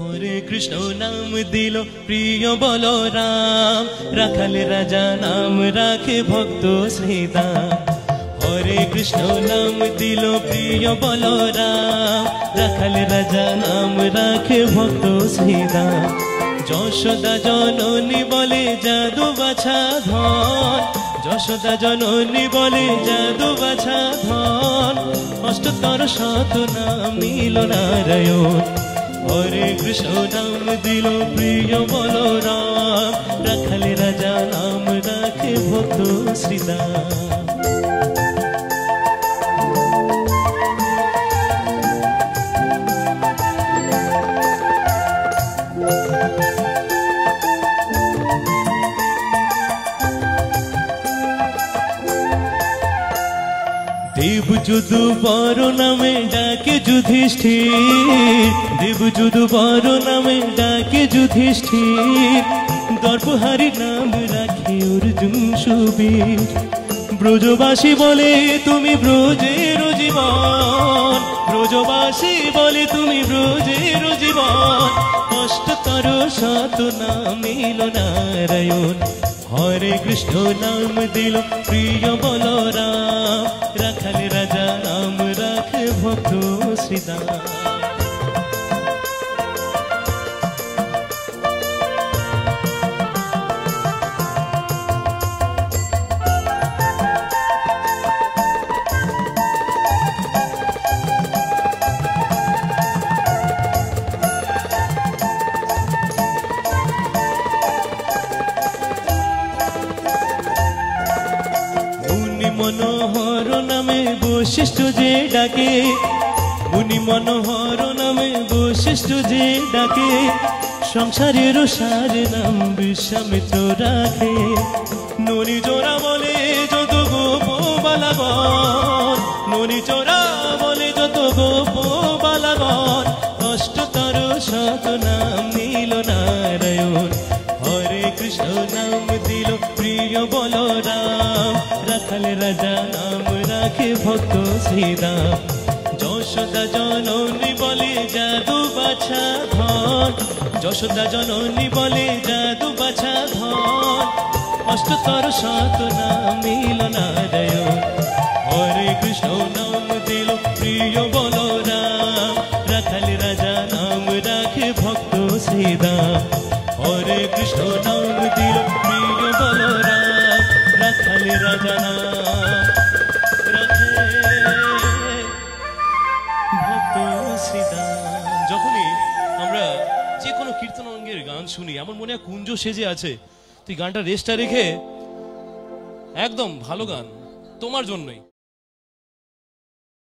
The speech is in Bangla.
হরে কৃষ্ণ নাম দিল প্রিয় বলরাম, রাখাল রাজা নাম রাখে ভক্ত শ্রীদাম। হরে কৃষ্ণ নাম দিল প্রিয় বলরাম, রাখাল রাজা নাম রাখে ভক্ত শ্রীদাম। যশোদা জননী বলে জাদু বাছা ধন, যশোদা জননী বলে জাদু বাছা ধন। অষ্টতর শত নাম নীল নারায়ণ। হরে কৃষ্ণ নাম দিল প্রিয় বলরাম, রাখাল রাজা নাম রাখে ভক্ত শ্রীদাম। দেব যদু বর নামে ডাকে যুধিষ্ঠির, দেব যদু বর নামে ডাকে যুধিষ্ঠির। দর্পহারি নাম রাখে অর্জুন সুবীর। ব্রজবাসী বলে তুমি ব্রজের জীবন, ব্রজবাসী বলে তুমি ব্রজের জীবন। অষ্টতর শত নাম নীল নারায়ণ। হরে কৃষ্ণ নাম দিল প্রিয় বলরাম, রাখাল রাজা নাম রাখে ভক্ত শ্রীদাম। মনোহর নামে বৈশিষ্ট্য যে ডাকে, মুনি মনোহর নামে বৈশিষ্ট্য যে ডাকে। সংসারের সার নাম বিশ্বামিত্র রাখে। ননি জোড়া বলে যত গোপ বালাগণ, ননি জোড়া বলে যত গোপ বালাগণ। অষ্টতর শত নাম নীল নারায়ণ। হরে কৃষ্ণ নাম দিল প্রিয় বলরাম, রাখাল রাজা নাম রাখে ভক্ত শ্রীদাম। যশোদা জননী বলে জাদু বাছা ধন, যশোদা জননী বলে জাদু বাছা ধন। অষ্টতর শত নাম নীল নারায়ণ। হরে কৃষ্ণ নাম দিল প্রিয় বলরাম, রাখাল রাজা নাম রাখে ভক্ত শ্রীদাম। হরে কৃষ্ণ নাম দিল প্রিয় বলরাম, রাখাল রাজা নাম রাখে ভক্ত শ্রীদাম। যখনই আমরা যে কোনো কীর্তন অঙ্গের গান শুনি এমন মনে হয় কুঞ্জ সেজে আছে। তুই গানটা রেস্টটা রেখে একদম ভালো গান তোমার জন্যই।